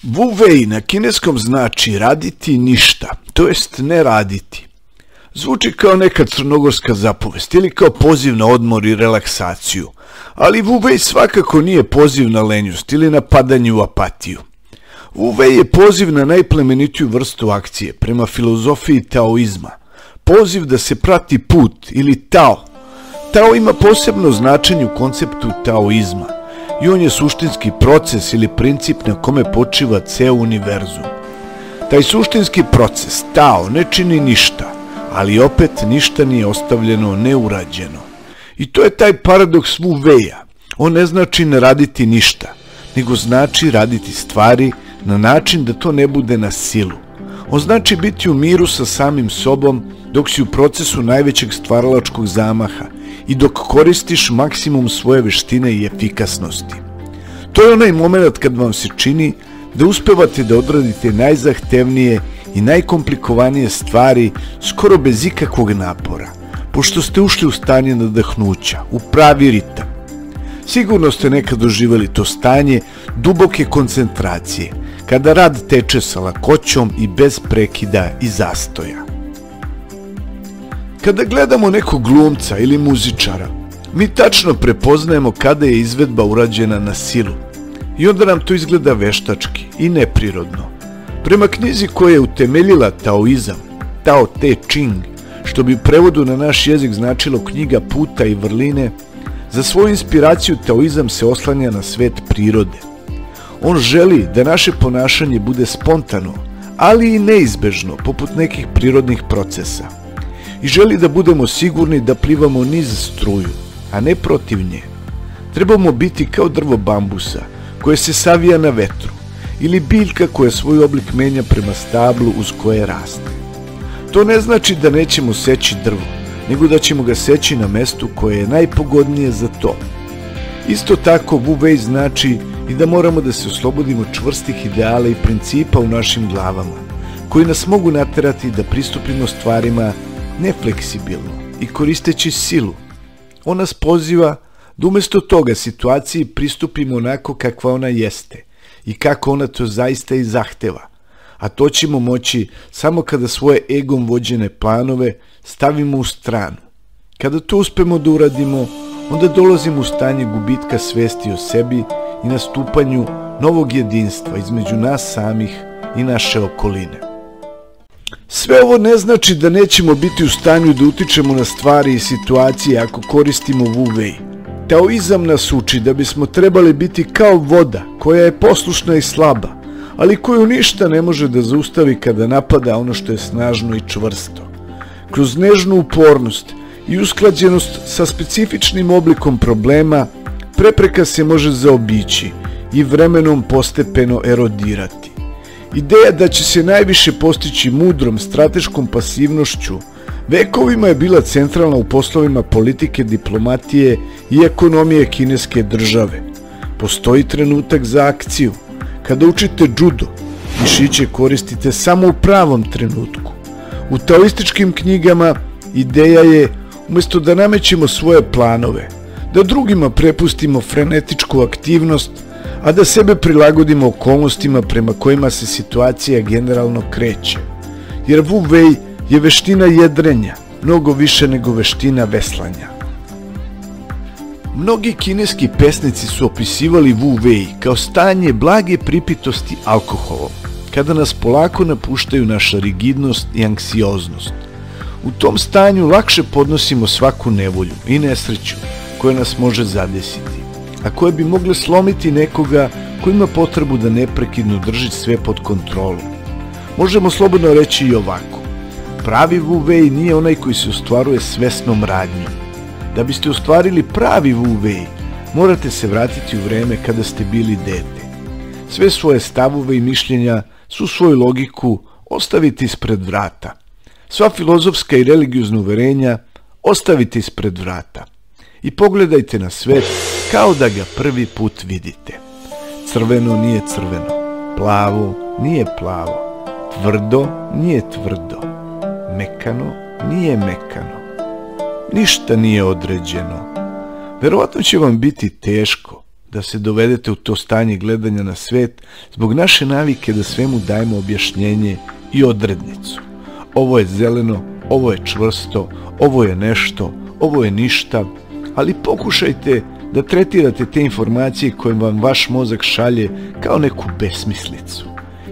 Wu Wei na kineskom znači raditi ništa, to jest ne raditi. Zvuči kao neka crnogorska zapovest ili kao poziv na odmor i relaksaciju, ali Wu Wei svakako nije poziv na lenjost ili na padanje u apatiju. Wu Wei je poziv na najplemenitiju vrstu akcije prema filozofiji taoizma, poziv da se prati put ili Tao. Tao ima posebno značenje u konceptu taoizma i on je suštinski proces ili princip na kome počiva ceo univerzum. Taj suštinski proces, Tao, ne čini ništa, ali opet ništa nije ostavljeno neurađeno. I to je taj paradoks Wu Weia. On ne znači ne raditi ništa, nego znači raditi stvari na način da to ne bude na silu. On znači biti u miru sa samim sobom dok si u procesu najvećeg stvaralačkog zamaha i dok koristiš maksimum svoje veštine i efikasnosti. To je onaj moment kad vam se čini da uspevate da odradite najzahtevnije i najkomplikovanije stvari skoro bez ikakvog napora, pošto ste ušli u stanje nadahnuća, u pravi ritam. Sigurno ste nekad doživjeli to stanje duboke koncentracije, kada rad teče sa lakoćom i bez prekida i zastoja. Kada gledamo nekog glumca ili muzičara, mi tačno prepoznajemo kada je izvedba urađena na silu i onda nam to izgleda veštački i neprirodno. Prema knjizi koja je utemeljila taoizam, Tao Te Ching, što bi u prevodu na naš jezik značilo knjiga puta i vrline, za svoju inspiraciju taoizam se oslanja na svet prirode. On želi da naše ponašanje bude spontano, ali i neizbežno, poput nekih prirodnih procesa. I želi da budemo sigurni da plivamo niz struju, a ne protiv nje. Trebamo biti kao drvo bambusa, koje se savija na vetru, ili biljka koja svoj oblik menja prema stablu uz koje raste. To ne znači da nećemo seći drvo, nego da ćemo ga seći na mestu koje je najpogodnije za to. Isto tako Wu Wei znači i da moramo da se oslobodimo čvrstih ideala i principa u našim glavama, koji nas mogu naterati da pristupimo stvarima nefleksibilno i koristeći silu. On nas poziva da umjesto toga situaciji pristupimo onako kakva ona jeste i kako ona to zaista i zahteva, a to ćemo moći samo kada svoje egom vođene planove stavimo u stranu. Kada to uspemo da uradimo, onda dolazimo u stanje gubitka svesti o sebi i nastupanju novog jedinstva između nas samih i naše okoline. Sve ovo ne znači da nećemo biti u stanju da utičemo na stvari i situacije ako koristimo Wu Wei. Taoizam nas uči da bismo trebali biti kao voda koja je poslušna i slaba, ali koju ništa ne može da zaustavi kada napada ono što je snažno i čvrsto. Kroz nežnu upornost i usklađenost sa specifičnim oblikom problema, prepreka se može zaobići i vremenom postepeno erodirati. Ideja da će se najviše postići mudrom strateškom pasivnošću vekovima je bila centralna u poslovima politike, diplomatije i ekonomije kineske države. Postoji trenutak za akciju. Kada učite judo, mišiće koristite samo u pravom trenutku. U taoističkim knjigama ideja je, umjesto da namećemo svoje planove, da drugima prepustimo frenetičku aktivnost, a da sebe prilagodimo okolnostima prema kojima se situacija generalno kreće. Jer Wu Wei je veština jedrenja, mnogo više nego veština veslanja. Mnogi kineski pesnici su opisivali Wu Wei kao stanje blage pripitosti alkoholom, kada nas polako napuštaju naša rigidnost i anksioznost. U tom stanju lakše podnosimo svaku nevolju i nesreću koja nas može zadesiti, a koje bi mogle slomiti nekoga ko ima potrebu da neprekidno drži sve pod kontrolom. Možemo slobodno reći i ovako: pravi Wu Wei nije onaj koji se ostvaruje svesnom radnjom. Da biste ostvarili pravi Wu Wei, morate se vratiti u vreme kada ste bili dete. Sve svoje stavove i mišljenja, svu svoju logiku ostavite ispred vrata. Sva filozofska i religiozna uverenja ostavite ispred vrata. I pogledajte na svet kao da ga prvi put vidite. Crveno nije crveno, plavo nije plavo, tvrdo nije tvrdo, mekano nije mekano. Ništa nije određeno. Verovatno će vam biti teško da se dovedete u to stanje gledanja na svet zbog naše navike da svemu dajemo objašnjenje i odrednicu. Ovo je zeleno, ovo je čvrsto, ovo je nešto, ovo je ništa, ali pokušajte da tretirate te informacije koje vam vaš mozak šalje kao neku besmislicu.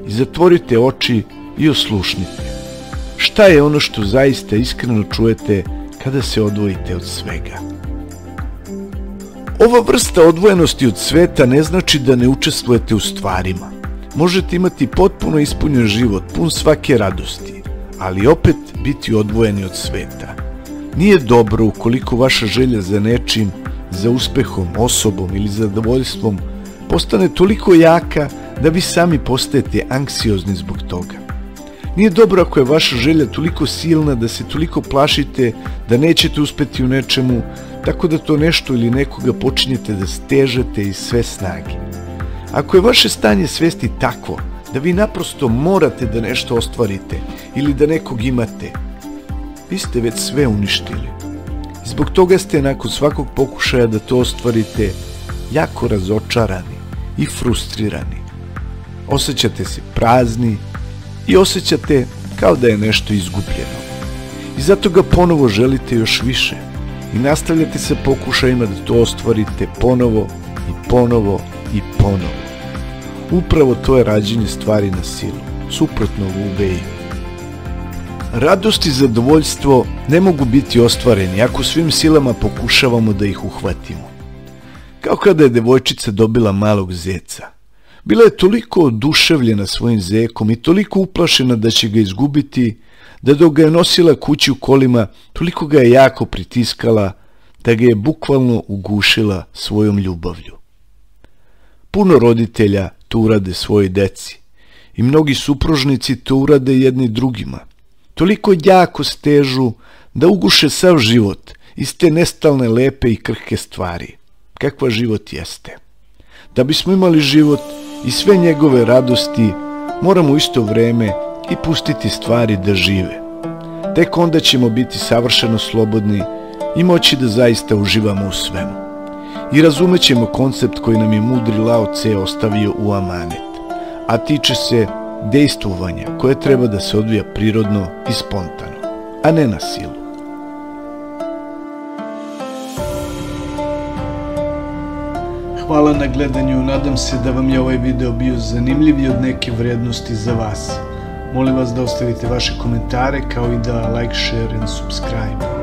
I zatvorite oči i oslušnite. Šta je ono što zaista iskreno čujete kada se odvojite od svega? Ova vrsta odvojenosti od sveta ne znači da ne učestvujete u stvarima. Možete imati potpuno ispunjen život, pun svake radosti, ali opet biti odvojeni od sveta. Nije dobro ukoliko vaša želja za nečim, za uspehom, osobom ili zadovoljstvom postane toliko jaka da vi sami postajete anksiozni zbog toga. Nije dobro ako je vaša želja toliko silna da se toliko plašite da nećete uspeti u nečemu, tako da to nešto ili nekoga počinjete da stežete iz sve snage. Ako je vaše stanje svesti takvo da vi naprosto morate da nešto ostvarite ili da nekog imate, vi ste već sve uništili. Zbog toga ste nakon svakog pokušaja da to ostvarite jako razočarani i frustrirani. Osjećate se prazni i osjećate kao da je nešto izgubljeno. I zato ga ponovo želite još više i nastavljate sa pokušajima da to ostvarite ponovo i ponovo i ponovo. Upravo to je rađenje stvari na silu, suprotno Wu Wei. Radost i zadovoljstvo ne mogu biti ostvareni ako svim silama pokušavamo da ih uhvatimo. Kao kada je devojčica dobila malog zeca. Bila je toliko oduševljena svojim zekom i toliko uplašena da će ga izgubiti, da dok ga je nosila kući u kolima, toliko ga je jako pritiskala da ga je bukvalno ugušila svojom ljubavlju. Puno roditelja to urade svojoj deci i mnogi supružnici to urade jedni drugima. Toliko jako stežu da uguše sav život iz te nestalne lepe i krhke stvari, kakva život jeste. Da bismo imali život i sve njegove radosti, moramo u isto vreme i pustiti stvari da žive. Tek onda ćemo biti savršeno slobodni i moći da zaista uživamo u svemu. I razumećemo koncept koji nam je mudri Lao Tse ostavio u amanet, a tiče se dejstvovanja koje treba da se odvija prirodno i spontano, a ne na silu. Hvala na gledanju, nadam se da vam je ovaj video bio zanimljiv i od neke vrednosti za vas. Molim vas da ostavite vaše komentare kao i da like, share and subscribe.